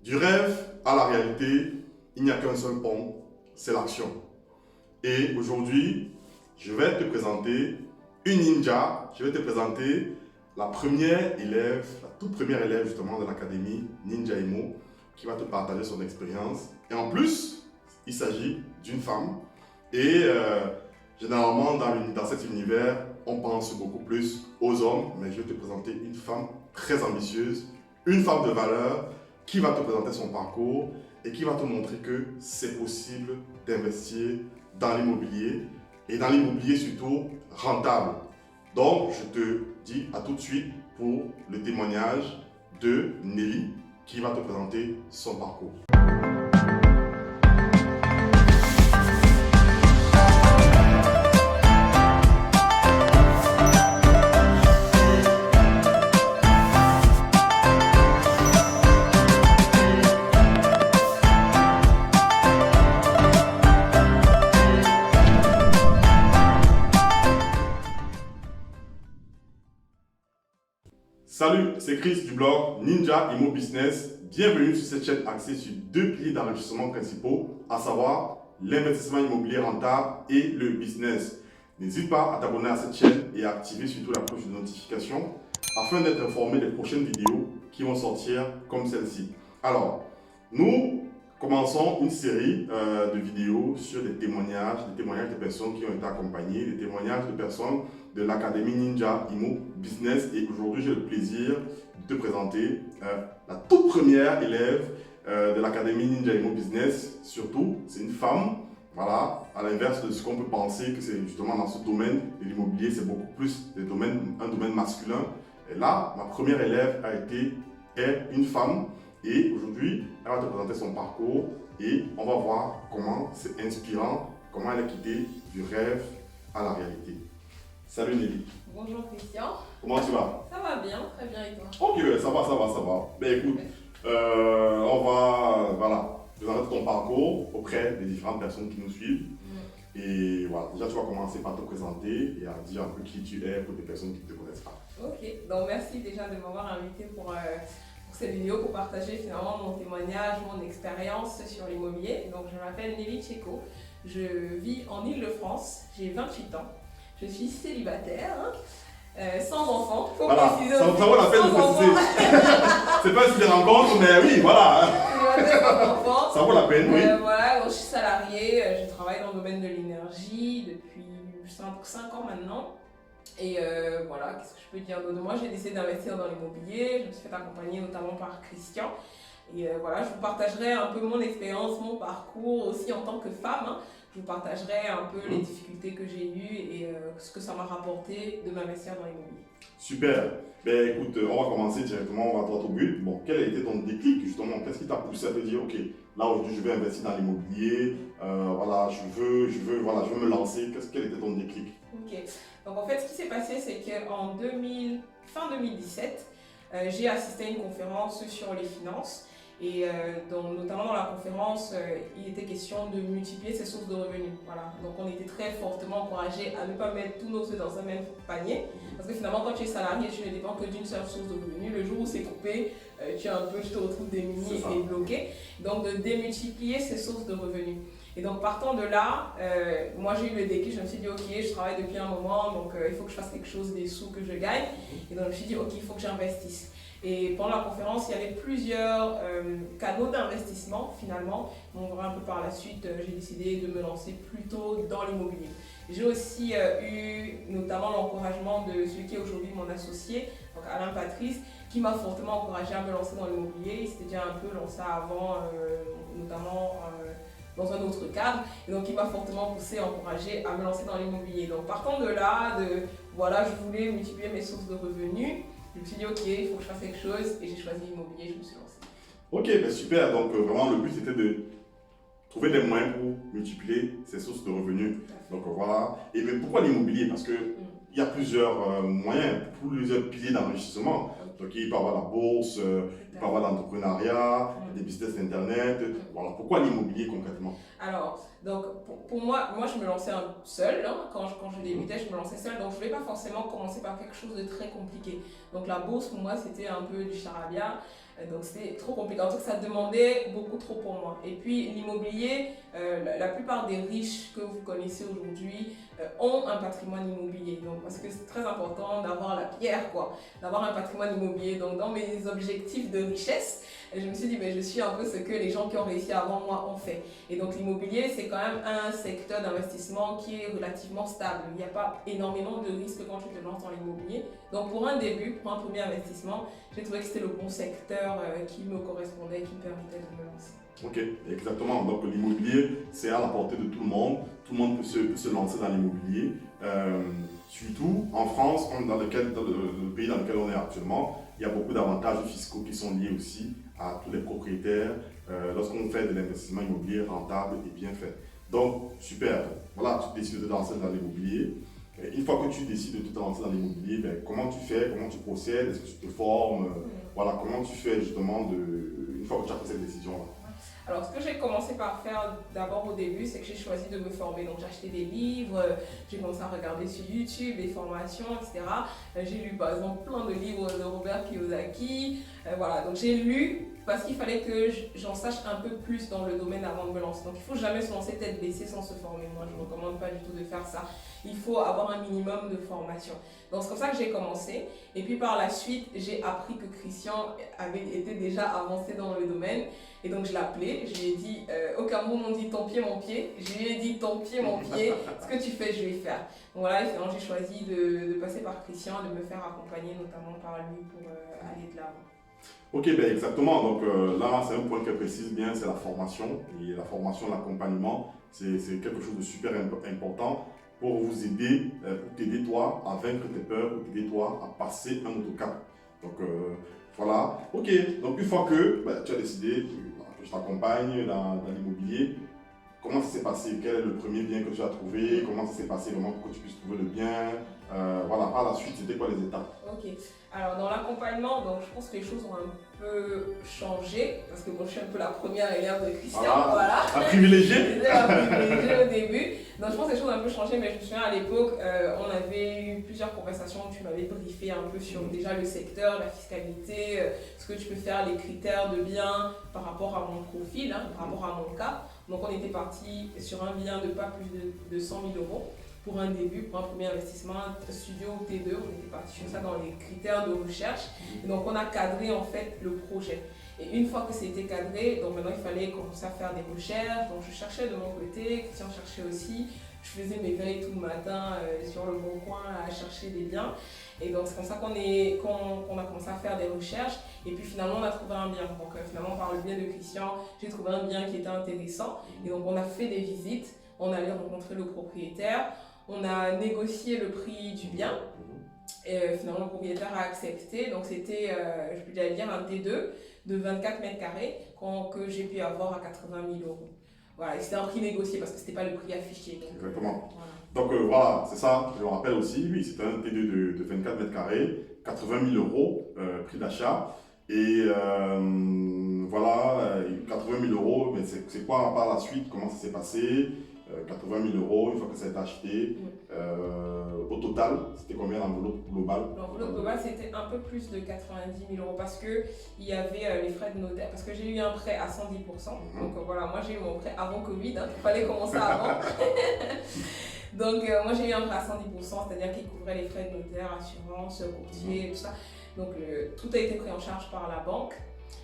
Du rêve à la réalité, il n'y a qu'un seul pont, c'est l'action. Et aujourd'hui, je vais te présenter une ninja, je vais te présenter la première élève, la toute première élève justement de l'académie Ninja Imo, qui va te partager son expérience. Et en plus, il s'agit d'une femme. Et généralement, dans cet univers, on pense beaucoup plus aux hommes, mais je vais te présenter une femme très ambitieuse, une femme de valeur, qui va te présenter son parcours et qui va te montrer que c'est possible d'investir dans l'immobilier et dans l'immobilier surtout rentable. Donc, je te dis à tout de suite pour le témoignage de Nelly qui va te présenter son parcours. Salut, c'est Chris du blog Ninja Imo Business. Bienvenue sur cette chaîne axée sur deux piliers d'enrichissement principaux, à savoir l'investissement immobilier rentable et le business. N'hésite pas à t'abonner à cette chaîne et à activer surtout la cloche de notification afin d'être informé des prochaines vidéos qui vont sortir comme celle-ci. Alors, nous commençons une série de vidéos sur des témoignages de personnes qui ont été accompagnées, des témoignages de personnes de l'Académie Ninja Imo Business. Et aujourd'hui, j'ai le plaisir de te présenter la toute première élève de l'Académie Ninja Imo Business. Surtout, c'est une femme. Voilà, à l'inverse de ce qu'on peut penser que c'est justement dans ce domaine de l'immobilier, c'est beaucoup plus un domaine masculin. Et là, ma première élève est une femme. Et aujourd'hui, elle va te présenter son parcours et on va voir comment c'est inspirant, comment elle a quitté du rêve à la réalité. Salut Nelly. Bonjour Christian. Comment tu vas? Ça va bien, très bien et toi? Ok, ça va. Ben écoute, on va présenter ton parcours auprès des différentes personnes qui nous suivent. Et voilà, déjà tu vas commencer par te présenter et à dire un peu qui tu es pour des personnes qui ne te connaissent pas. Ok, donc merci déjà de m'avoir invité pour cette vidéo pour partager finalement mon témoignage, mon expérience sur l'immobilier. Donc je m'appelle Nelly Tcheko, je vis en Île-de-France, j'ai 28 ans, je suis célibataire, sans enfant, faut préciser. Ça vaut la peine de préciser. C'est pas si des rencontres, mais oui, voilà. Célibataire sans enfant. Ça vaut la peine, oui. Voilà, donc je suis salariée, je travaille dans le domaine de l'énergie depuis 5 ans maintenant. Et voilà, qu'est-ce que je peux dire d'autre? Moi, j'ai décidé d'investir dans l'immobilier, je me suis fait accompagner notamment par Christian. Et voilà, je vous partagerai un peu mon expérience, mon parcours aussi en tant que femme. Je vous partagerai un peu les difficultés que j'ai eues et ce que ça m'a rapporté de m'investir dans l'immobilier. Super. Ben écoute, on va commencer directement, on va droit au but. Bon, quel a été ton déclic justement? Qu'est-ce qui t'a poussé à te dire, ok, là aujourd'hui je vais investir dans l'immobilier, voilà, je veux me lancer. Quel était ton déclic? Ok. Donc en fait, ce qui s'est passé, c'est qu'en fin 2017, j'ai assisté à une conférence sur les finances. Et notamment dans la conférence, il était question de multiplier ses sources de revenus. Voilà. Donc on était très fortement encouragés à ne pas mettre tous nos œufs dans un même panier. Parce que finalement, quand tu es salarié, tu ne dépends que d'une seule source de revenus. Le jour où c'est coupé, tu te retrouves démuni et bloqué. Donc de démultiplier ses sources de revenus. Et donc partant de là, moi j'ai eu le déclic, je me suis dit ok, je travaille depuis un moment, donc il faut que je fasse quelque chose des sous que je gagne. Et donc je me suis dit ok, il faut que j'investisse. Et pendant la conférence, il y avait plusieurs canaux d'investissement finalement. On verra un peu par la suite, j'ai décidé de me lancer plutôt dans l'immobilier. J'ai aussi eu notamment l'encouragement de celui qui est aujourd'hui mon associé, donc Alain Patrice, qui m'a fortement encouragé à me lancer dans l'immobilier. Il s'était déjà un peu lancé avant, notamment dans un autre cadre. Et donc il m'a fortement poussé, encouragé à me lancer dans l'immobilier. Donc partant de là, je voulais multiplier mes sources de revenus. Je me suis dit, ok, il faut que je fasse quelque chose et j'ai choisi l'immobilier, je me suis lancée. Ok, ben super. Donc vraiment, le but c'était de trouver des moyens pour multiplier ses sources de revenus. Donc voilà. Et mais pourquoi l'immobilier? Parce qu'il y a plusieurs moyens, plusieurs piliers d'enrichissement. Donc il peut y avoir la bourse, il peut y avoir l'entrepreneuriat, des business internet. Voilà. Pourquoi l'immobilier concrètement? Alors, donc pour moi, je me lançais seule. Quand je débutais, je me lançais seule. Donc je ne voulais pas forcément commencer par quelque chose de très compliqué. Donc la bourse, pour moi, c'était un peu du charabia. Donc c'était trop compliqué. En tout cas, ça demandait beaucoup trop pour moi. Et puis l'immobilier, la plupart des riches que vous connaissez aujourd'hui ont un patrimoine immobilier. Donc parce que c'est très important d'avoir la pierre, quoi, d'avoir un patrimoine immobilier. Donc dans mes objectifs de richesse, je me suis dit, je suis un peu ce que les gens qui ont réussi avant moi ont fait. Et donc l'immobilier, c'est quand même un secteur d'investissement qui est relativement stable. Il n'y a pas énormément de risques quand tu te lances dans l'immobilier. Donc pour un début, pour un premier investissement, j'ai trouvé que c'était le bon secteur qui me correspondait, qui me permettait de me lancer. Ok, exactement. Donc l'immobilier, c'est à la portée de tout le monde. Tout le monde peut se lancer dans l'immobilier. Surtout en France, dans le pays dans lequel on est actuellement, il y a beaucoup d'avantages fiscaux qui sont liés aussi à tous les propriétaires lorsqu'on fait de l'investissement immobilier rentable et bien fait. Donc, super. Voilà, tu décides de te lancer dans l'immobilier. Une fois que tu décides de te lancer dans l'immobilier, comment tu fais, comment tu procèdes, est-ce que tu te formes, voilà, comment tu fais justement une fois que tu as pris cette décision-là. Alors, ce que j'ai commencé par faire d'abord au début, c'est que j'ai choisi de me former. Donc, j'ai acheté des livres, j'ai commencé à regarder sur YouTube des formations, etc. J'ai lu par exemple plein de livres de Robert Kiyosaki. Voilà, donc j'ai lu parce qu'il fallait que j'en sache un peu plus dans le domaine avant de me lancer. Donc, il ne faut jamais se lancer tête baissée sans se former. Moi, je ne recommande pas du tout de faire ça. Il faut avoir un minimum de formation. Donc, c'est comme ça que j'ai commencé. Et puis, par la suite, j'ai appris que Christian avait été déjà avancé dans le domaine. Et donc, je l'ai appelé. Je lui ai dit, au Cameroun, on dit ton pied, mon pied. Je lui ai dit, ton pied, mon pied. Ce que tu fais, je vais faire. Donc, voilà, et finalement, j'ai choisi de passer par Christian, de me faire accompagner, notamment par lui, pour aller de l'avant. Ok, exactement. Donc là, c'est un point qu'elle précise bien, c'est la formation. Et la formation, l'accompagnement, c'est quelque chose de super important pour vous aider, pour t'aider toi à vaincre tes peurs, pour t'aider toi à passer un autre cap. Donc voilà. Ok, donc une fois que tu as décidé que je t'accompagne dans l'immobilier, comment ça s'est passé? Quel est le premier bien que tu as trouvé? Comment ça s'est passé vraiment pour que tu puisses trouver le bien? Voilà, par la suite, c'était quoi les étapes? Ok, alors dans l'accompagnement, donc je pense que les choses ont un peu changé parce que bon, je suis un peu la première élève de Christian, voilà. La privilégiée. J'étais la privilégiée au début, donc je pense que les choses ont un peu changé, mais je me souviens à l'époque, on avait eu plusieurs conversations où tu m'avais briefé un peu sur déjà le secteur, la fiscalité, ce que tu peux faire, les critères de bien par rapport à mon profil, par rapport à mon cas. Donc on était parti sur un bien de pas plus de 100 000 euros. Pour un début, pour un premier investissement, studio T2, on était parti sur ça dans les critères de recherche. Et donc on a cadré en fait le projet. Et une fois que c'était cadré, donc maintenant il fallait commencer à faire des recherches. Donc je cherchais de mon côté, Christian cherchait aussi. Je faisais mes veilles tout le matin sur le bon coin à chercher des biens. Et donc c'est comme ça qu'on a commencé à faire des recherches. Et puis finalement on a trouvé un bien. Donc finalement par le biais de Christian, j'ai trouvé un bien qui était intéressant. Et donc on a fait des visites, on allait rencontrer le propriétaire. On a négocié le prix du bien et finalement le propriétaire a accepté. Donc c'était, je peux dire, un T2 de 24 mètres carrés que j'ai pu avoir à 80 000 euros. Voilà, et c'était un prix négocié parce que ce n'était pas le prix affiché. Donc, exactement. Voilà. Donc voilà, c'est ça, je le rappelle aussi, oui, c'était un T2 de 24 mètres carrés, 80 000 euros prix d'achat. Et voilà, 80 000 euros, mais c'est quoi par la suite, comment ça s'est passé? 80 000 euros, une fois que ça a été acheté. Au total, c'était combien l'enveloppe globale? L'enveloppe globale, c'était un peu plus de 90 000 euros parce qu'il y avait les frais de notaire. Parce que j'ai eu un prêt à 110%. Donc voilà, moi j'ai eu mon prêt avant Covid, il fallait commencer avant. Donc moi j'ai eu un prêt à 110%, c'est-à-dire qu'il couvrait les frais de notaire, assurance, courtier, tout ça. Donc tout a été pris en charge par la banque.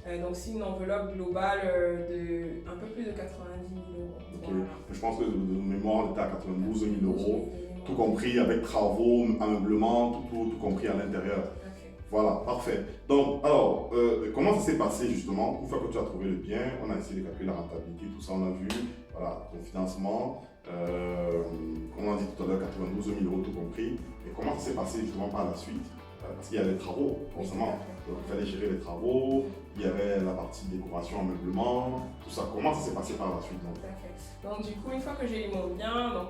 Donc c'est une enveloppe globale de un peu plus de 90 000 euros. Okay. Voilà. Je pense que de mémoire, on était à 92 000 euros, tout compris avec travaux, ameublement, tout compris à l'intérieur. Okay. Voilà, parfait. Donc, alors, comment ça s'est passé justement? Une fois que tu as trouvé le bien, on a essayé de calculer la rentabilité, tout ça on a vu, voilà, ton financement, comme on a dit tout à l'heure, 92 000 euros tout compris. Et comment ça s'est passé justement par la suite? Parce qu'il y a les travaux, forcément. Donc, il fallait gérer les travaux, il y avait la partie décoration, ameublement, tout ça. Comment ça s'est passé par la suite? Donc, du coup, une fois que j'ai eu mon bien, donc,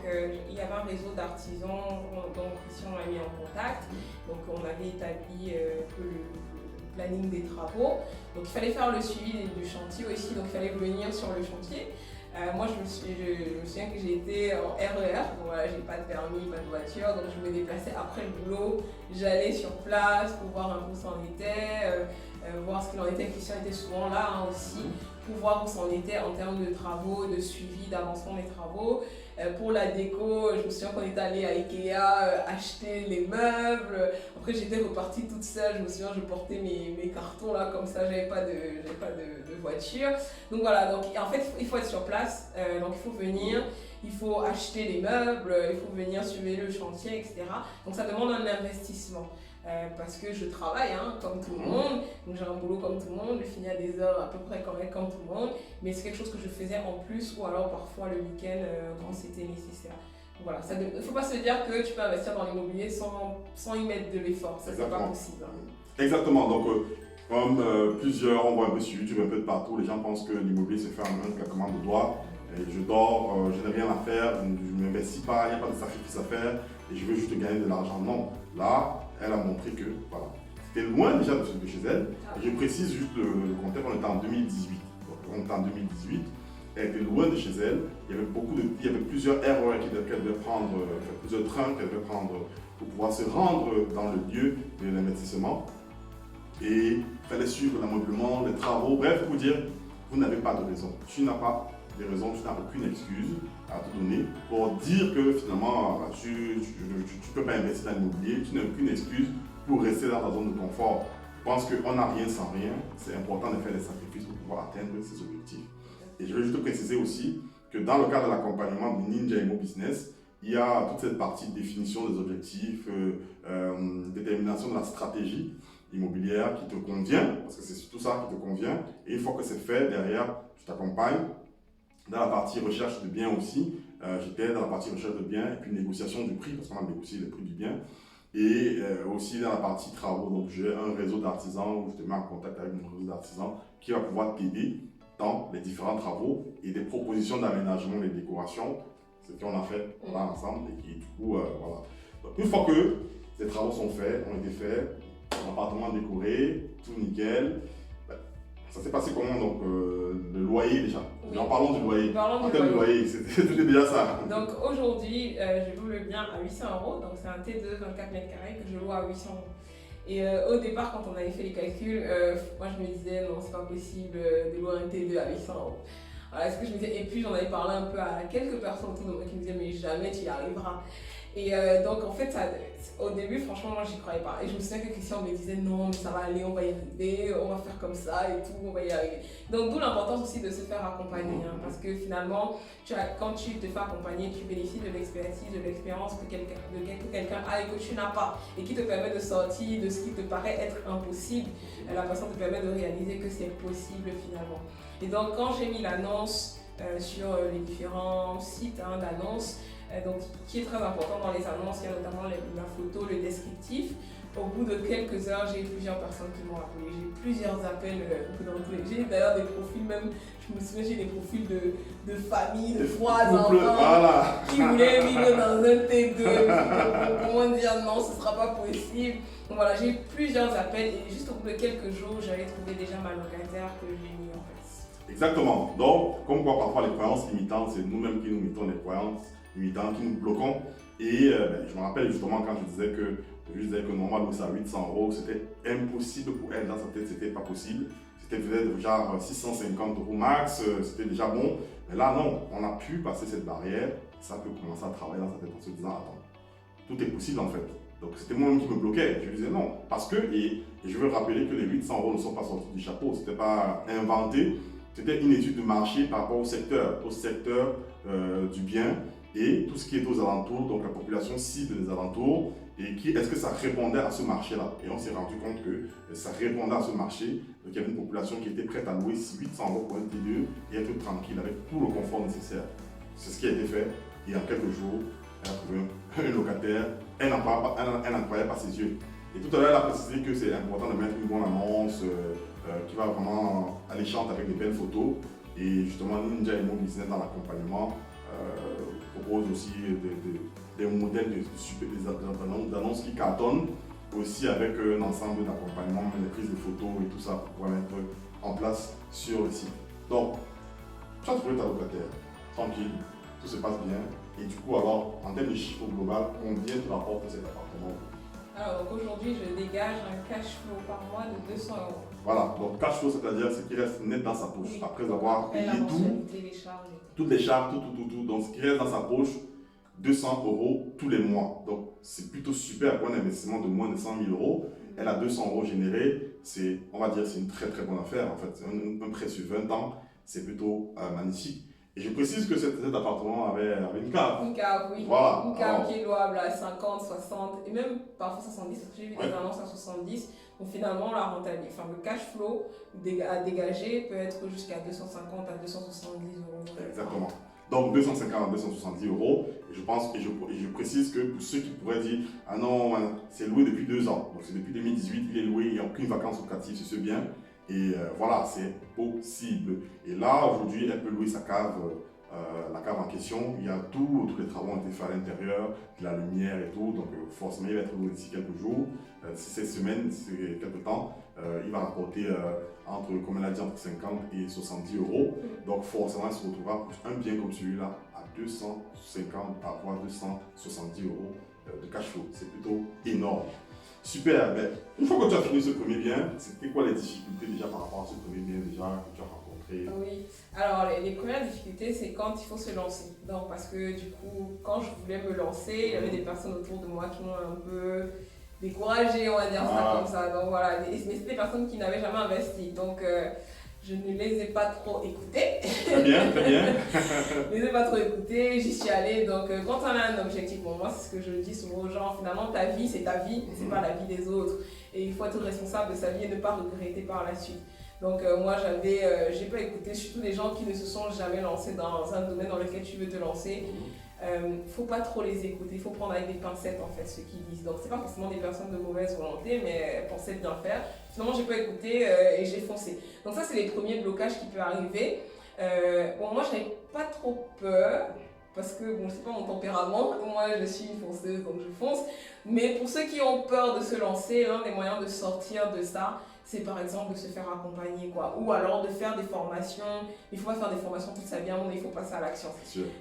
il y avait un réseau d'artisans dont Christian m'a mis en contact. Donc, on avait établi le planning des travaux. Donc, il fallait faire le suivi du chantier aussi. Donc, il fallait venir sur le chantier. Moi, je me souviens que j'étais en RER, donc voilà, j'ai pas de permis, pas de voiture, donc je me déplaçais après le boulot, j'allais sur place pour voir un peu où ça en était. voir ce qu'il en était. Christian était souvent là hein, aussi, pour voir où ça en était en termes de travaux, de suivi, d'avancement des travaux. Pour la déco, je me souviens qu'on était allé à Ikea acheter les meubles. Après, j'étais repartie toute seule. Je me souviens, je portais mes cartons là, comme ça, j'avais pas de voiture. Donc voilà, donc, en fait, il faut être sur place. Donc il faut venir, il faut acheter les meubles, il faut venir surveiller le chantier, etc. Donc ça demande un investissement. Parce que je travaille hein, comme tout le monde, donc j'ai un boulot comme tout le monde, je finis à des heures à peu près correctes comme tout le monde, mais c'est quelque chose que je faisais en plus ou alors parfois le week-end quand c'était nécessaire. Donc voilà, il ne faut pas se dire que tu peux investir dans l'immobilier sans y mettre de l'effort, ça c'est pas possible. Hein. Exactement, donc comme plusieurs, on voit un peu sur YouTube, un peu de partout, les gens pensent que l'immobilier se fait en un claquement de doigts. Et je dors, je n'ai rien à faire, je ne m'investis pas, il n'y a pas de sacrifice à faire et je veux juste gagner de l'argent. Non, là, elle a montré que voilà, c'était loin déjà de chez elle. Et je précise juste le contexte, on était en 2018. Donc, on était en 2018, elle était loin de chez elle. Il y avait plusieurs erreurs qu'elle devait prendre, plusieurs trains qu'elle devait prendre pour pouvoir se rendre dans le lieu de l'investissement. Et il fallait suivre l'ameublement, les travaux, bref, pour dire, vous n'avez pas de raison. Tu n'as pas des raisons, tu n'as aucune excuse à te donner pour dire que finalement tu ne peux pas investir dans l'immobilier, tu n'as aucune excuse pour rester dans ta zone de confort. Je pense qu'on n'a rien sans rien, c'est important de faire des sacrifices pour pouvoir atteindre ses objectifs. Et je vais juste préciser aussi que dans le cadre de l'accompagnement de Ninja Immo Business, il y a toute cette partie de définition des objectifs, détermination de la stratégie immobilière qui te convient, parce que c'est surtout ça qui te convient. Et une fois que c'est fait, derrière, je t'accompagne. Dans la partie recherche de biens aussi, j'étais dans la partie recherche de biens et puis négociation du prix, parce qu'on a négocié le prix du bien. Et aussi dans la partie travaux, donc j'ai un réseau d'artisans où je te mets en contact avec mon réseau d'artisans qui va pouvoir t'aider dans les différents travaux et des propositions d'aménagement, des décorations, ce qu'on a fait voilà, ensemble et qui du coup, voilà. Donc une fois que ces travaux sont faits, ont été faits, l'appartement décoré, tout nickel. Ça s'est passé comment donc le loyer déjà? Oui. En parlant du loyer. En termes de loyer, c'était déjà ça. Donc aujourd'hui, je loue le bien à 800 €, donc c'est un T2 24 mètres carrés que je loue à 800 €. Et au départ, quand on avait fait les calculs, moi je me disais non, c'est pas possible de louer un T2 à 800 €. Voilà, ce que je me disais, et puis j'en avais parlé un peu à quelques personnes autour de moi qui me disaient mais jamais tu y arriveras. Et donc en fait, au début, franchement, moi j'y croyais pas. Et je me souviens que Christian me disait non, mais ça va aller, on va y arriver, on va faire comme ça et tout, on va y arriver. Donc d'où l'importance aussi de se faire accompagner. Hein, parce que finalement, quand tu te fais accompagner, tu bénéficies de l'expertise, de l'expérience que quelqu'un a et que tu n'as pas. Et qui te permet de sortir de ce qui te paraît être impossible. La personne te permet de réaliser que c'est possible finalement. Et donc quand j'ai mis l'annonce sur les différents sites hein, d'annonces, donc, qui est très important dans les annonces, il y a notamment la photo, le descriptif. Au bout de quelques heures, j'ai eu plusieurs personnes qui m'ont appelé. J'ai eu plusieurs appels. J'ai d'ailleurs des profils, même, je me souviens, j'ai des profils de famille, de 3 enfants voilà, qui voulaient vivre dans un T2. Comment dire non, ce ne sera pas possible. Donc voilà, j'ai eu plusieurs appels et juste au bout de quelques jours, j'avais trouvé déjà ma locataire que j'ai mis en place. exactement. Donc, comme quoi parfois les croyances limitantes, c'est nous-mêmes qui nous mettons des croyances limitantes, qui nous bloquons. Et je me rappelle justement quand je disais que normalement ça à 800 €, c'était impossible pour elle dans sa tête, c'était pas possible. C'était peut-être genre 650 € max, c'était déjà bon. Mais là non, on a pu passer cette barrière, ça peut commencer à travailler dans sa tête en se disant attends, tout est possible en fait. Donc c'était moi-même qui me bloquais, je disais non. Parce que, et je veux rappeler que les 800 € ne sont pas sortis du chapeau, c'était pas inventé, c'était une étude de marché par rapport au secteur du bien. Et tout ce qui est aux alentours, donc la population cible des alentours, et est-ce que ça répondait à ce marché-là? Et on s'est rendu compte que ça répondait à ce marché, donc il y avait une population qui était prête à louer 800 € pour un T2 et être tranquille avec tout le confort nécessaire. C'est ce qui a été fait, et en quelques jours, elle a trouvé un locataire, elle n'en croyait pas ses yeux. Et tout à l'heure, elle a précisé que c'est important de mettre une bonne annonce qui va vraiment alléchante avec des belles photos, et justement Ninja Immo Business dans l'accompagnement propose aussi des modèles d'annonces qui cartonnent, aussi avec un ensemble d'accompagnement, des prises de photos et tout ça pour pouvoir mettre en place sur le site. Donc, tu as trouvé ta locataire, tranquille, tout se passe bien. Et du coup, alors, en termes de chiffre global, combien te rapporte cet appartement? Alors donc aujourd'hui, je dégage un cash flow par mois de 200 euros. Voilà, donc cash flow, c'est-à-dire ce qui reste net dans sa poche, Oui. après avoir Après la payé tout, mensualité, les charges et tout. toutes les charges, tout. Donc ce qui reste dans sa poche, 200 euros tous les mois. Donc c'est plutôt super pour un investissement de moins de 100 000 euros. Elle a 200 euros générés, c'est, on va dire, c'est une très bonne affaire en fait. Un prêt sur 20 ans, c'est plutôt magnifique. Et je précise que cet appartement avait une cave. Une cave, oui. Voilà. Une cave Alors, qui est louable à 50, 60 et même parfois 70. Parce que j'ai vu des annonces à 70. Donc finalement, la rentabilité, enfin le cash flow à dégager peut être jusqu'à 250 à 270 euros. exactement. Donc 250 à 270 euros. Et je pense, et je précise que pour ceux qui pourraient dire, ah non, c'est loué depuis 2 ans. Donc c'est depuis 2018, il est loué, il n'y a aucune vacance locative sur ce bien. Et voilà, c'est possible. Et là, aujourd'hui, elle peut louer sa cave, la cave en question. Il y a tous les travaux ont été faits à l'intérieur, de la lumière et tout. Donc forcément, il va être loué d'ici quelques jours. Si cette semaine, c'est quelques temps, il va rapporter entre, comme elle a dit, entre 50 et 70 euros. Donc forcément, il se retrouvera pour un bien comme celui-là à 250 à voire 270 euros de cash flow. C'est plutôt énorme. Super, ben, une fois que tu as fini ce premier bien, c'était quoi les difficultés déjà par rapport à ce premier bien déjà que tu as rencontré? Oui, alors les premières difficultés, c'est quand il faut se lancer. Donc, parce que du coup, quand je voulais me lancer, il y avait des personnes autour de moi qui m'ont un peu découragée, on va dire ça comme ça. Donc voilà, mais c'était des personnes qui n'avaient jamais investi. Donc, je ne les ai pas trop écoutées. Très bien, très bien. Je ne les ai pas trop écoutées, j'y suis allée. Donc, quand on a un objectif, bon, moi, c'est ce que je dis souvent aux gens, finalement, ta vie, c'est ta vie, c'est pas la vie des autres. Et il faut être responsable de sa vie et ne pas regretter par la suite. Donc, moi, j'ai pas écouté, surtout les gens qui ne se sont jamais lancés dans un domaine dans lequel tu veux te lancer. Faut pas trop les écouter, il faut prendre avec des pincettes en fait ce qu'ils disent. Donc c'est pas forcément des personnes de mauvaise volonté, mais pensaient bien faire. Finalement j'ai pas écouté et j'ai foncé. Donc ça c'est les premiers blocages qui peuvent arriver. Bon moi j'avais pas trop peur parce que bon c'est pas mon tempérament. Moi je suis une fonceuse donc je fonce. Mais pour ceux qui ont peur de se lancer, l'un des moyens de sortir de ça, c'est par exemple de se faire accompagner quoi, ou alors de faire des formations. Il ne faut pas faire des formations toute sa vie, mais il faut passer à l'action.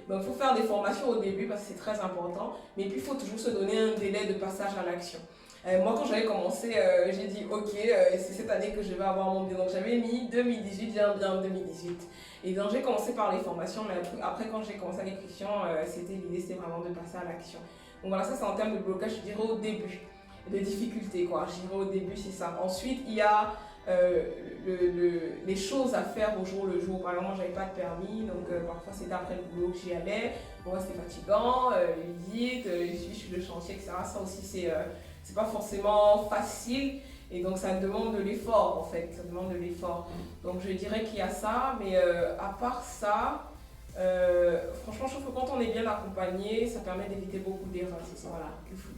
Donc il faut faire des formations au début parce que c'est très important, mais puis il faut toujours se donner un délai de passage à l'action. Moi quand j'avais commencé, j'ai dit ok, c'est cette année que je vais avoir mon bien. Donc j'avais mis 2018, j'ai un bien en 2018. Et donc j'ai commencé par les formations, mais après quand j'ai commencé avec Christian, l'idée c'était vraiment de passer à l'action. Donc voilà, ça c'est en termes de blocage, je dirais au début. De difficultés quoi, je dirais au début c'est ça. Ensuite il y a les choses à faire au jour le jour. Par exemple moi j'avais pas de permis donc parfois c'était après le boulot que j'y allais. Bon c'était fatigant, les visites, les suivis sur le chantier etc. Ça aussi c'est pas forcément facile et donc ça demande de l'effort en fait, ça demande de l'effort. Donc je dirais qu'il y a ça, mais à part ça, franchement, je trouve que quand on est bien accompagné, ça permet d'éviter beaucoup d'erreurs. Voilà.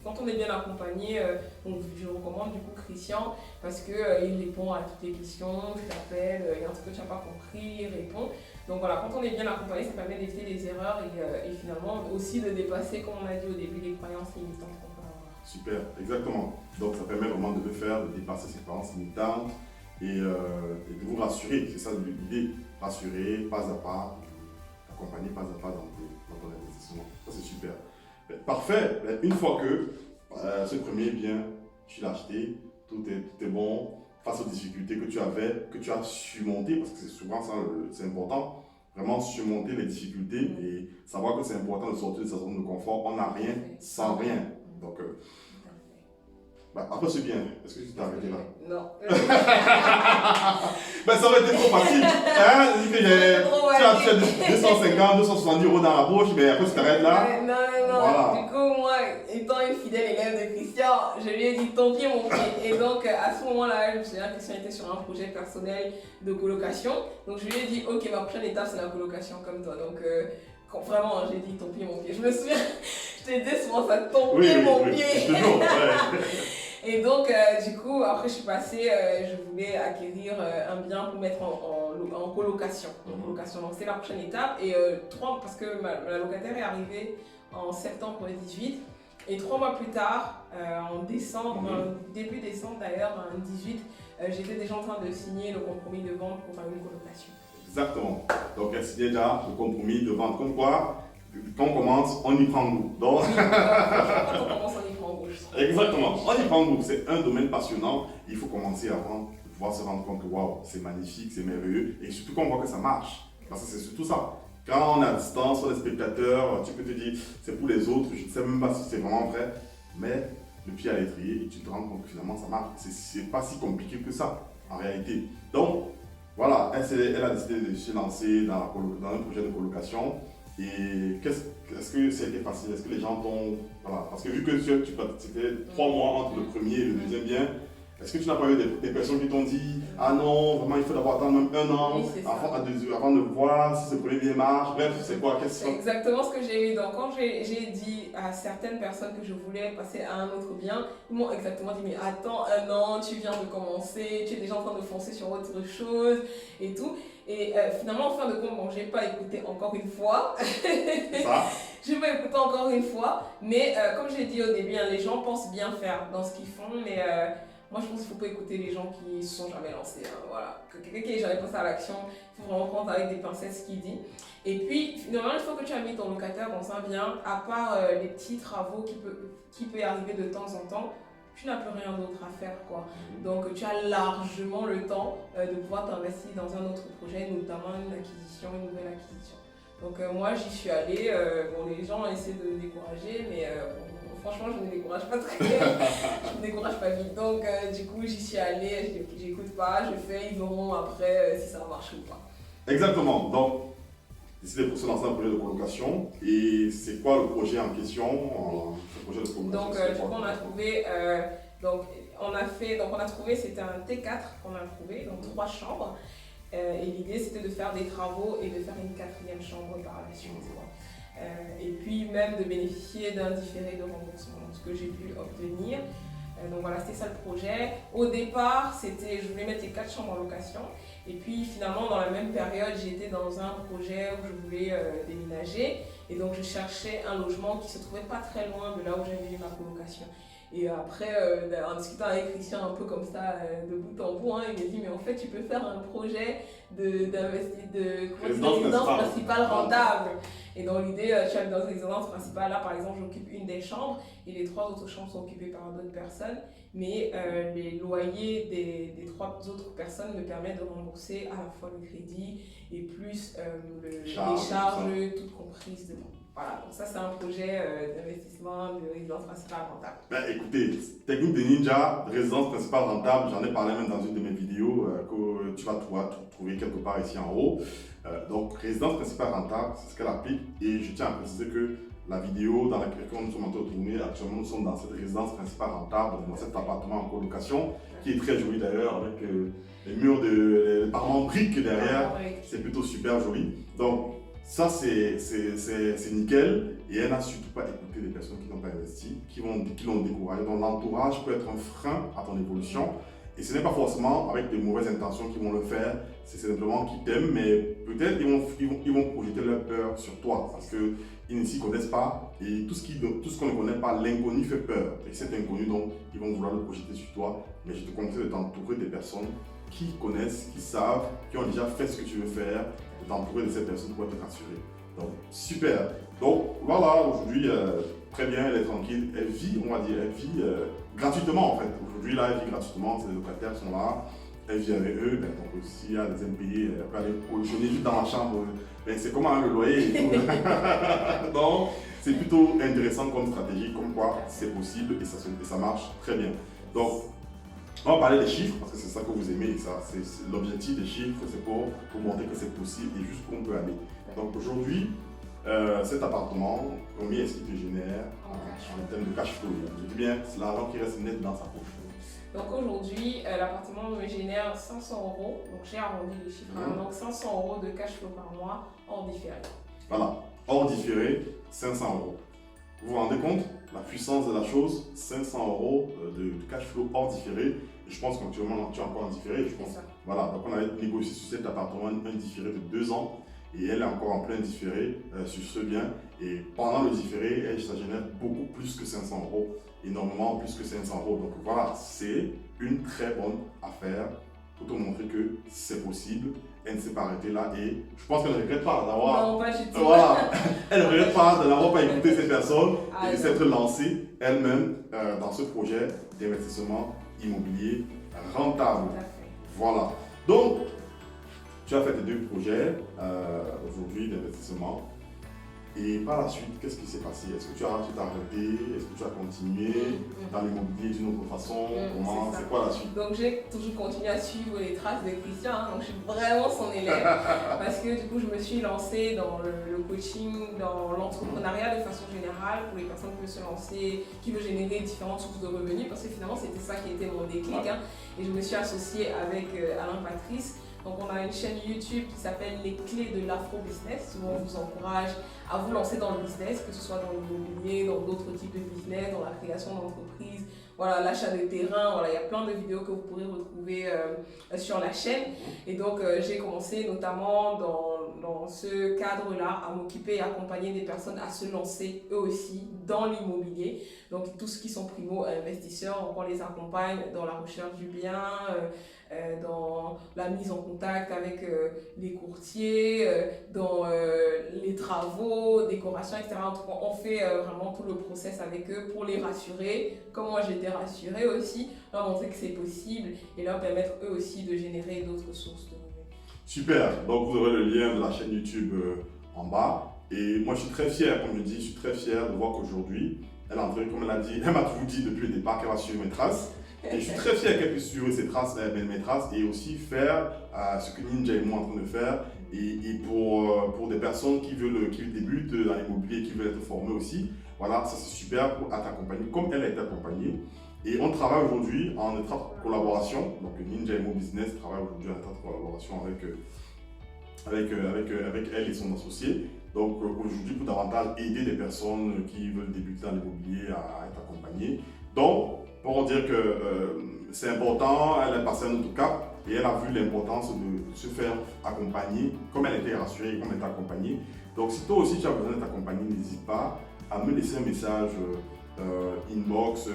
Quand on est bien accompagné, je recommande du coup Christian parce qu'il répond à toutes les questions, je t'appelle, il y a un truc que tu n'as pas compris, il répond. Donc voilà, quand on est bien accompagné, ça permet d'éviter les erreurs et finalement aussi de dépasser, comme on a dit au début, les croyances limitantes qu'on peut avoir. Super, exactement. Donc ça permet vraiment de le faire, de dépasser ces croyances limitantes et de vous rassurer. C'est ça l'idée, rassurer pas à pas. Accompagner pas à pas dans ton investissement. Ça, c'est super. Parfait. Une fois que ce premier bien, tu l'as acheté, tout est bon, face aux difficultés que tu avais, que tu as surmontées, parce que c'est souvent ça, c'est important, vraiment surmonter les difficultés et savoir que c'est important de sortir de sa zone de confort. On n'a rien sans rien. Donc, après ce bien, est-ce que tu t'es arrêté là? Non. Ça aurait été trop facile. Tu as 250, 270 euros dans la poche, mais après tu t'arrêtes là. Non. Voilà. Du coup, moi, étant une fidèle élève de Christian, je lui ai dit ton pied, mon pied. Et donc, à ce moment-là, je me souviens que Christian était sur un projet personnel de colocation. Donc, je lui ai dit, ok, ma prochaine étape, c'est la colocation comme toi. Donc, vraiment, j'ai dit ton pied, mon pied. Je me souviens, je t'ai dit souvent ça, ton pied, mon pied. Toujours, ouais. Et donc, du coup, après, je suis passée, je voulais acquérir un bien pour mettre en colocation. Donc, c'est la prochaine étape. Et parce que ma locataire est arrivée en septembre 2018. Et 3 mois plus tard, en décembre, début décembre d'ailleurs, en 2018, j'étais déjà en train de signer le compromis de vente pour faire une colocation. Exactement. Donc, elle signait déjà le compromis de vente. Comme quoi, quand on commence, on y prend goût. Donc... quand on commence, on y prend goût. bourse. Exactement. On y prend goût. C'est un domaine passionnant. Il faut commencer avant de pouvoir se rendre compte que waouh, c'est magnifique, c'est merveilleux. Et surtout qu'on voit que ça marche. Parce que c'est surtout ça. Quand on est à distance, on est spectateur, tu peux te dire c'est pour les autres, je ne sais même pas si c'est vraiment vrai. Mais le pied à l'étrier et tu te rends compte que finalement ça marche. C'est pas si compliqué que ça en réalité. Donc voilà, elle a décidé de se lancer dans un projet de colocation. Et est-ce que c'était facile? Est-ce que les gens t'ont. Voilà, parce que vu que c'était 3 mois entre le premier et le deuxième bien, est-ce que tu n'as pas eu des personnes qui t'ont dit ah non, vraiment il faut d'abord attendre même 1 an Oui, avant de voir si ce premier bien marche? Bref, c'est quoi? C'est exactement ce que j'ai eu. Donc, quand j'ai dit à certaines personnes que je voulais passer à un autre bien, ils m'ont exactement dit mais attends 1 an, tu viens de commencer, tu es déjà en train de foncer sur autre chose et tout. Et finalement, en fin de compte, bon, j'ai pas écouté encore une fois. Ça. Je vais écouter encore une fois, mais comme j'ai dit au début, hein, les gens pensent bien faire dans ce qu'ils font, mais moi je pense qu'il ne faut pas écouter les gens qui ne se sont jamais lancés. Hein, voilà. Quelqu'un qui n'est jamais passé à l'action, il faut vraiment prendre avec des pincettes ce qu'il dit. Et puis, finalement, une fois que tu as mis ton locataire dans un bien, à part les petits travaux qui peut arriver de temps en temps, tu n'as plus rien d'autre à faire, quoi. Donc, tu as largement le temps de pouvoir t'investir dans un autre projet, notamment une nouvelle acquisition. Donc moi j'y suis allée, bon les gens essaient de me décourager mais bon, franchement je ne décourage pas très bien, je ne décourage pas vite. Donc du coup j'y suis allée, j'écoute pas, je fais, ils verront après si ça marche ou pas. Exactement. Donc, décidé pour se lancer un projet de colocation. Et c'est quoi le projet en question, ce projet de colocation? Donc du coup on a trouvé, on a trouvé, c'était un T4 qu'on a trouvé, donc 3 chambres. Et l'idée c'était de faire des travaux et de faire une 4e chambre par la suite. Et puis même de bénéficier d'un différé de remboursement, ce que j'ai pu obtenir. Donc voilà, c'était ça le projet. Au départ, je voulais mettre les 4 chambres en location. Et puis finalement, dans la même période, j'étais dans un projet où je voulais déménager. Et donc je cherchais un logement qui se trouvait pas très loin de là où j'avais eu ma colocation. Et après, en discutant avec Christian un peu comme ça, de bout en bout, hein, il m'a dit mais en fait tu peux faire un projet de résidence principale rentable. Et dans l'idée, tu as dans une résidence principale, là par exemple j'occupe une des chambres et les 3 autres chambres sont occupées par d'autres personnes. Mais les loyers des 3 autres personnes me permettent de rembourser à la fois le crédit et plus les charges toutes comprises dedans. Voilà, donc ça c'est un projet d'investissement de résidence principale rentable. Ben, écoutez, technique de ninja, résidence principale rentable, j'en ai parlé même dans une de mes vidéos que tu vas trouver quelque part ici en haut. Donc résidence principale rentable, c'est ce qu'elle applique et je tiens à préciser que la vidéo dans laquelle nous sommes en train de tourner, actuellement nous sommes dans cette résidence principale rentable, dans cet appartement en colocation qui est très joli d'ailleurs avec les murs les parements briques derrière, c'est plutôt super joli. Donc ça, c'est nickel. Et elle n'a surtout pas écouté les personnes qui n'ont pas investi, qui l'ont découragé. Donc, l'entourage peut être un frein à ton évolution. Et ce n'est pas forcément avec de mauvaises intentions qu'ils vont le faire. C'est simplement qu'ils t'aiment, mais peut-être ils vont projeter leur peur sur toi parce qu'ils ne s'y connaissent pas. Et tout ce qu'on ne connaît pas, l'inconnu fait peur. Et cet inconnu, donc, ils vont vouloir le projeter sur toi. Mais je te conseille de t'entourer des personnes qui connaissent, qui savent, qui ont déjà fait ce que tu veux faire, de t'entourer de ces personnes pour te rassurer. Donc, super. Donc, voilà, aujourd'hui, très bien, elle est tranquille. Elle vit, on va dire, gratuitement en fait. Aujourd'hui, là, elle vit gratuitement, ses locataires sont là. Elle vit avec eux, ben, donc s'il y a des impayés, elle peut aller cautionner juste dans la chambre. Ben, c'est comment le loyer et tout. Donc, c'est plutôt intéressant comme stratégie, comme quoi c'est possible et ça marche très bien. Donc, on va parler des chiffres parce que c'est ça que vous aimez. C'est l'objectif des chiffres, c'est pour montrer que c'est possible et jusqu'où on peut aller. Donc aujourd'hui, cet appartement, combien est-ce qu'il te génère en termes de cash flow? Je dis bien, c'est l'argent qui reste net dans sa poche. Donc aujourd'hui, l'appartement me génère 500 €. Donc j'ai arrondi les chiffres. Donc 500 € de cash flow par mois hors différé. Voilà, hors différé, 500 €. Vous vous rendez compte la puissance de la chose? 500 € de cash flow hors différé. Et je pense qu'actuellement, tu es encore en différé. Je pense. Voilà, donc on avait négocié sur cet appartement un différé de 2 ans. Et elle est encore en plein différé sur ce bien. Et pendant le différé, ça génère beaucoup plus que 500 €. Énormément plus que 500 €. Donc voilà, c'est une très bonne affaire pour te montrer que c'est possible. elle ne s'est pas arrêtée là et je pense qu'elle ne regrette pas d'avoir. Non, pas du tout. Voilà, elle ne regrette pas de n'avoir pas écouté ces personnes Ah, et de non. s'être lancée elle-même dans ce projet d'investissement immobilier rentable. Tout à fait. Voilà. Donc, tu as fait tes 2 projets aujourd'hui d'investissement. Et par la suite, qu'est-ce qui s'est passé? Est-ce que tu t'es arrêté? Est-ce que tu as continué dans l'immobilier d'une autre façon? Comment? C'est quoi la suite? Donc j'ai toujours continué à suivre les traces de Christian, hein. Donc je suis vraiment son élève parce que du coup je me suis lancée dans le coaching, dans l'entrepreneuriat de façon générale pour les personnes qui veulent se lancer, qui veulent générer différentes sources de revenus parce que finalement c'était ça qui était mon déclic, hein. Et je me suis associée avec Alain Patrice. Donc on a une chaîne YouTube qui s'appelle Les Clés de l'Afro-Business, où on vous encourage à vous lancer dans le business, que ce soit dans l'immobilier, dans d'autres types de business, dans la création d'entreprises, voilà, l'achat de terrain, voilà, il y a plein de vidéos que vous pourrez retrouver sur la chaîne. Et donc j'ai commencé notamment dans ce cadre-là à m'occuper et accompagner des personnes à se lancer eux aussi dans l'immobilier. Donc tous ceux qui sont primo-investisseurs, on les accompagne dans la recherche du bien, dans la mise en contact avec les courtiers, dans les travaux, décoration, etc. En tout cas, on fait vraiment tout le process avec eux pour les rassurer, comme moi j'étais rassurée aussi, leur montrer que c'est possible et leur permettre eux aussi de générer d'autres sources de revenus. Super, donc vous aurez le lien de la chaîne YouTube en bas. Et moi je suis très fier, comme je dis, je suis très fier de voir qu'aujourd'hui, elle est entrée, comme elle a dit, elle m'a tout dit depuis le départ qu'elle va suivre mes traces. Et je suis très fier qu'elle puisse suivre ses traces, mes traces et aussi faire ce que Ninja et moi en train de faire. Et pour des personnes qui débutent dans l'immobilier, qui veulent être formées aussi, voilà, ça c'est super à t'accompagner comme elle a été accompagnée. Et on travaille aujourd'hui en étroite collaboration. Donc Ninja Imo Business travaille aujourd'hui en étroite collaboration avec elle et son associé. Donc aujourd'hui pour davantage aider des personnes qui veulent débuter dans l'immobilier à être accompagnées. Donc pour dire que c'est important, elle est passée à un autre cap et elle a vu l'importance de se faire accompagner comme elle était rassurée et comme elle était accompagnée. Donc si toi aussi tu as besoin d'être accompagné, n'hésite pas à me laisser un message inbox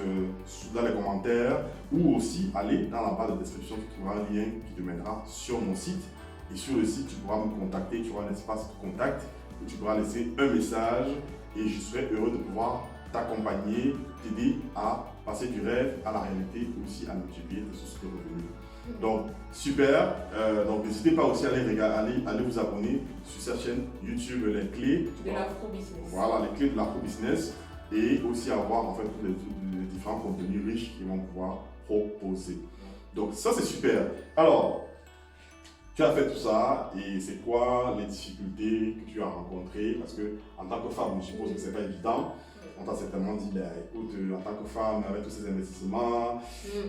dans les commentaires ou aussi aller dans la barre de description, tu trouveras un lien qui te mènera sur mon site. Et sur le site, tu pourras me contacter, tu auras un espace de contact où tu pourras laisser un message et je serai heureux de pouvoir t'accompagner, t'aider à passer du rêve à la réalité et aussi à multiplier tes sources de revenus. Donc, super. Donc, n'hésitez pas aussi à aller vous abonner sur cette chaîne YouTube, les clés de l'Afro-Business. Voilà, les clés de l'Afro-Business et aussi avoir en fait tous les différents contenus riches qu'ils vont pouvoir proposer. Donc, ça, c'est super. Alors, tu as fait tout ça et c'est quoi les difficultés que tu as rencontrées? Parce que en tant que femme, je suppose que c'est pas évident. On t'a certainement dit, ben, écoute, en tant que femme, avec tous ces investissements,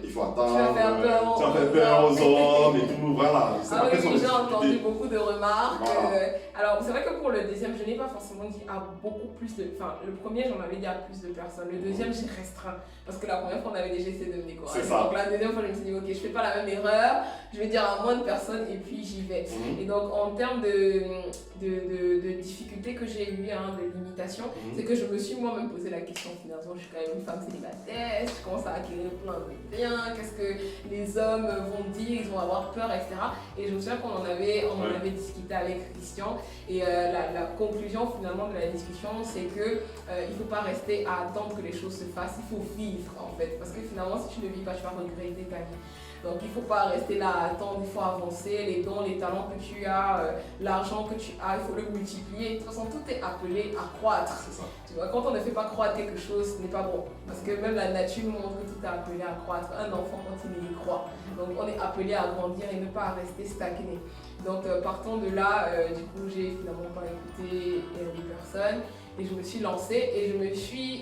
il faut attendre. Tu vas faire peur aux hommes et tout, voilà. Ah oui, j'ai entendu beaucoup de remarques. Voilà. Alors, c'est vrai que pour le deuxième, je n'ai pas forcément dit à beaucoup plus de... Enfin, le premier, j'en avais dit à plus de personnes. Le deuxième, j'ai restreint. Parce que la première fois, on avait déjà essayé de me décourager. C'est ça. Donc la deuxième fois, je me suis dit, ok, je fais pas la même erreur. Je vais dire à moins de personnes et puis j'y vais. Et donc, en termes de difficultés que j'ai eues, hein, de limitations, c'est que je me suis moi-même posé la question finalement. Je suis quand même une femme célibataire, je commence à acquérir plein de biens. Qu'est-ce que les hommes vont dire? Ils vont avoir peur, etc. Et je me souviens qu'on en avait discuté avec Christian. Et la conclusion finalement de la discussion, c'est que il ne faut pas rester à attendre que les choses se fassent. Il faut vivre en fait. Parce que finalement, si tu ne vis pas, tu vas regretter ta vie. Donc il ne faut pas rester là à attendre, il faut avancer, les dons, les talents que tu as, l'argent que tu as, il faut le multiplier. De toute façon, tout est appelé à croître. C'est ça. Tu vois, quand on ne fait pas croître quelque chose, ce n'est pas bon. Parce que même la nature nous montre que tout est appelé à croître. Un enfant, quand il y croit. Donc on est appelé à grandir et ne pas rester stagné. Donc partant de là, du coup, j'ai finalement pas écouté les personnes. Et je me suis lancée et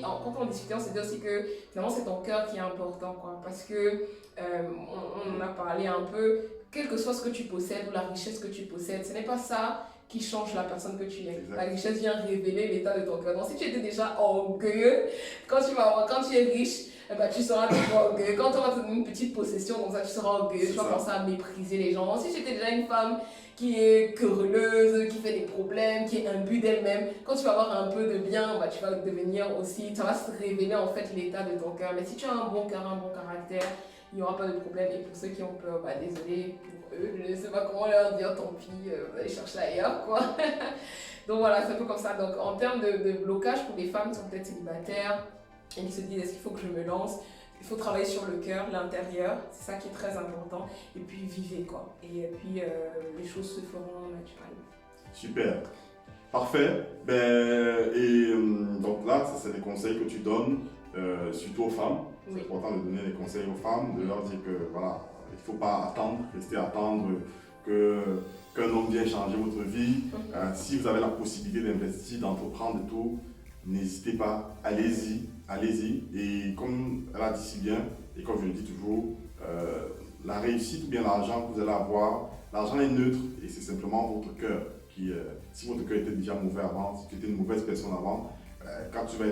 quand on discutait, on s'est dit aussi que finalement c'est ton cœur qui est important, quoi. Parce que on en a parlé un peu, quel que soit ce que tu possèdes ou la richesse que tu possèdes, ce n'est pas ça qui change la personne que tu es. Exact. La richesse vient révéler l'état de ton cœur. Donc si tu étais déjà orgueilleux, quand tu es riche, eh ben, tu seras toujours orgueilleux. Quand tu auras une petite possession comme ça, tu seras orgueilleux, tu vas commencer à mépriser les gens. Si tu étais déjà une femme qui est querelleuse, qui fait des problèmes, qui est imbue d'elle-même, quand tu vas avoir un peu de bien, bah, tu vas devenir aussi, ça va se révéler en fait l'état de ton cœur. Mais si tu as un bon cœur, un bon caractère, il n'y aura pas de problème. Et pour ceux qui ont peur, bah, désolé pour eux, je ne sais pas comment leur dire, tant pis, vous allez chercher ailleurs, quoi. Donc voilà, c'est un peu comme ça. Donc en termes de blocage pour les femmes qui sont peut-être célibataires et qui se disent est-ce qu'il faut que je me lance, il faut travailler sur le cœur, l'intérieur, c'est ça qui est très important. Et puis vivez, quoi. Et puis les choses se feront naturellement. Super. Parfait. Donc là, ça, c'est des conseils que tu donnes surtout aux femmes. Oui. C'est important de donner des conseils aux femmes, de leur dire que voilà, il ne faut pas attendre, rester attendre qu'un homme vienne changer votre vie. Si vous avez la possibilité d'investir, d'entreprendre et tout, n'hésitez pas, allez-y, allez-y. Et comme elle a dit si bien, et comme je le dis toujours, la réussite ou bien l'argent que vous allez avoir, l'argent est neutre et c'est simplement votre cœur qui, si votre cœur était déjà mauvais avant, si tu étais une mauvaise personne avant, quand tu vas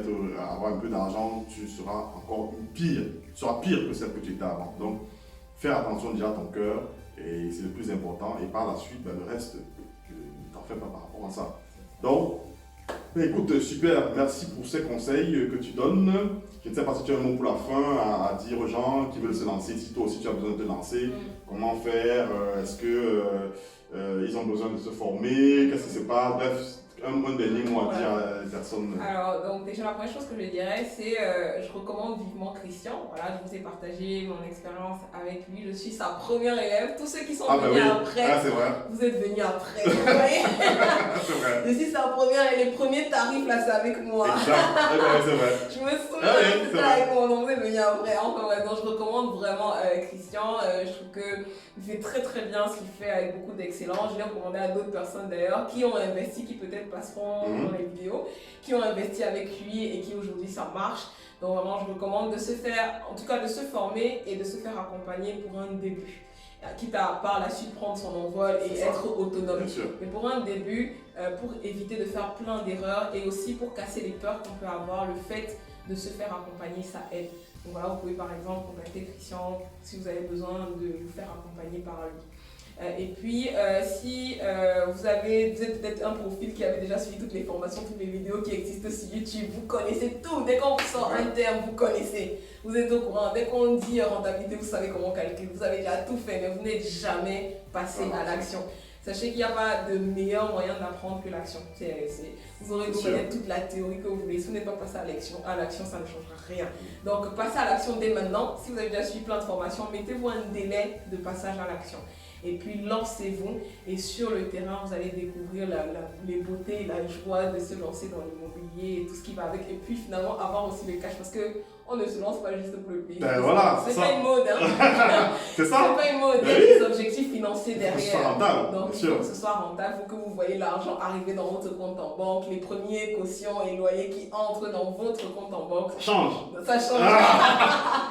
avoir un peu d'argent, tu seras encore pire, tu seras pire que celle que tu étais avant. Donc, faire attention déjà à ton cœur, et c'est le plus important, et par la suite, le reste, ne t'en fais pas par rapport à ça. Donc, écoute, super, merci pour ces conseils que tu donnes. Je ne sais pas si tu as un mot pour la fin à dire aux gens qui veulent se lancer, si toi aussi tu as besoin de te lancer, comment faire, est-ce qu'ils ont besoin de se former, qu'est-ce qui se passe, bref, un dernier mot à dire à les personnes. Alors, donc déjà la première chose que je dirais, c'est je recommande vivement Christian. Voilà, je vous ai partagé mon expérience avec lui. Je suis sa première élève. Tous ceux qui sont venus après, c'est vrai. vous êtes venus après. Vous voyez. C'est vrai. Je suis sa première et les premiers tarifs là, c'est avec moi. Exact. C'est vrai. Je me souviens, c'était avec moi, donc vous êtes venus après. Enfin, ouais, donc je recommande vraiment Christian. Je trouve qu'il fait très très bien ce qu'il fait avec beaucoup d'excellence. Je l'ai recommandé à d'autres personnes d'ailleurs qui ont investi, qui peut-être passeront dans les vidéos, qui ont investi avec lui et qui aujourd'hui ça marche. Donc vraiment je recommande de se faire, en tout cas de se former et de se faire accompagner pour un début. Quitte à par la suite prendre son envol et être autonome. Mais pour un début, pour éviter de faire plein d'erreurs et aussi pour casser les peurs qu'on peut avoir, le fait de se faire accompagner, ça aide. Donc voilà, vous pouvez par exemple contacter Christian si vous avez besoin de vous faire accompagner par lui. Et puis, si vous êtes peut-être un profil qui avait déjà suivi toutes les formations, toutes les vidéos qui existent sur YouTube, vous connaissez tout. Dès qu'on vous sort un terme, vous connaissez. Vous êtes au courant. Dès qu'on dit rentabilité, vous savez comment calculer. Vous avez déjà tout fait, mais vous n'êtes jamais passé à l'action. Sachez qu'il n'y a pas de meilleur moyen d'apprendre que l'action. Vous aurez beau connaître toute la théorie que vous voulez. Si vous n'êtes pas passé à l'action, ça ne changera rien. Donc, passez à l'action dès maintenant. Si vous avez déjà suivi plein de formations, mettez-vous un délai de passage à l'action. Et puis lancez-vous et sur le terrain, vous allez découvrir les beautés et la joie de se lancer dans l'immobilier et tout ce qui va avec. Et puis finalement, avoir aussi le cash parce qu'on ne se lance pas juste pour le pays. Voilà, c'est pas une mode. C'est ça. C'est pas une mode. Il y a des objectifs financiers derrière. Il faut que ce soit rentable. Donc il faut que ce soit rentable. Il faut que vous voyez l'argent arriver dans votre compte en banque, les premiers cautions et loyers qui entrent dans votre compte en banque. Ça change. Ça change.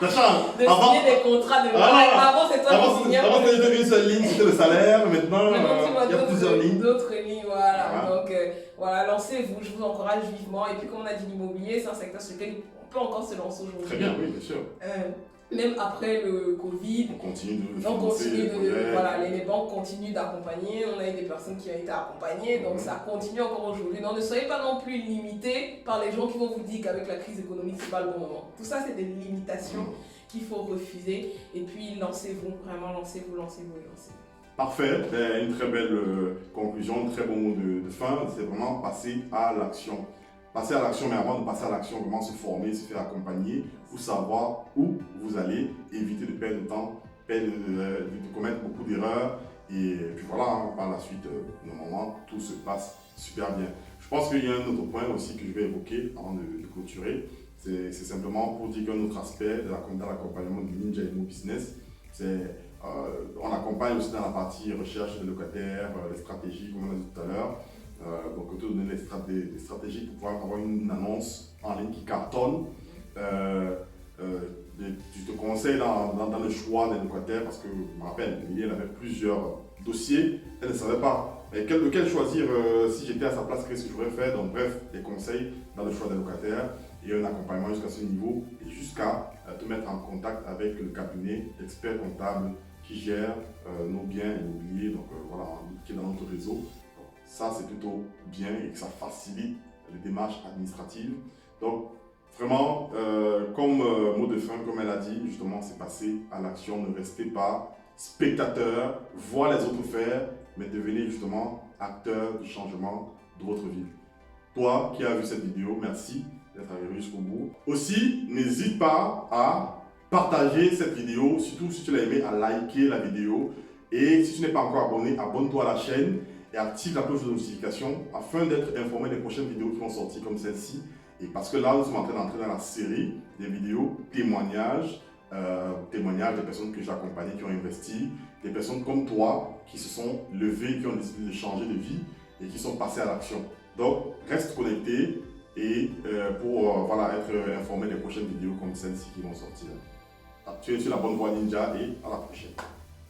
Ça change. De signer des contrats de avant, c'est toi qui signais. Avant, c'était une seule ligne, c'était le salaire. Maintenant, il y a plusieurs lignes. D'autres lignes, voilà. Donc, voilà, lancez-vous. Je vous encourage vivement. Et puis, comme on a dit, l'immobilier, c'est un secteur sur lequel on peut encore se lancer aujourd'hui. Très bien, oui, bien sûr. Même après le Covid, on continue les banques continuent d'accompagner. On a eu des personnes qui ont été accompagnées, donc ça continue encore aujourd'hui. Donc ne soyez pas non plus limité par les gens qui vont vous dire qu'avec la crise économique, c'est pas le bon moment. Tout ça, c'est des limitations qu'il faut refuser. Et puis lancez-vous, vraiment lancez-vous. Parfait, une très belle conclusion, un très bon mot de fin, c'est vraiment passer à l'action. Passer à l'action, mais avant de passer à l'action, vraiment se former, se faire accompagner pour savoir où vous allez, éviter de perdre de temps, de commettre beaucoup d'erreurs. Et puis voilà, par la suite, normalement, tout se passe super bien. Je pense qu'il y a un autre point aussi que je vais évoquer avant de clôturer. C'est simplement pour dire qu'un autre aspect de l'accompagnement de Ninja Imo Business, c'est on accompagne aussi dans la partie recherche de locataires, les stratégies, comme on a dit tout à l'heure. Donc, te donner des stratégies pour pouvoir avoir une annonce en ligne qui cartonne. Je te conseille dans le choix des locataires parce que je me rappelle, elle avait plusieurs dossiers, elle ne savait pas lequel choisir. Si j'étais à sa place, qu'est-ce que j'aurais fait? Donc, bref, des conseils dans le choix des locataires et un accompagnement jusqu'à ce niveau et jusqu'à te mettre en contact avec le cabinet d'experts comptables qui gère nos biens immobiliers, donc voilà, qui est dans notre réseau. Donc, ça, c'est plutôt bien et que ça facilite les démarches administratives. Donc, Vraiment, comme mot de fin, comme elle a dit, justement, c'est passer à l'action. Ne restez pas spectateur, voir les autres faire, mais devenez justement acteur du changement de votre vie. Toi qui as vu cette vidéo, merci d'être arrivé jusqu'au bout. Aussi, n'hésite pas à partager cette vidéo, surtout si tu l'as aimé, à liker la vidéo. Et si tu n'es pas encore abonné, abonne-toi à la chaîne et active la cloche de notification afin d'être informé des prochaines vidéos qui vont sortir comme celle-ci. Et parce que là, nous sommes en train d'entrer dans la série des vidéos témoignages, témoignages des personnes que j'ai accompagnées, qui ont investi, des personnes comme toi qui se sont levées, qui ont décidé de changer de vie et qui sont passées à l'action. Donc, reste connecté et pour voilà, être informé des prochaines vidéos comme celle-ci qui vont sortir. Tu es sur la bonne voie Ninja et à la prochaine.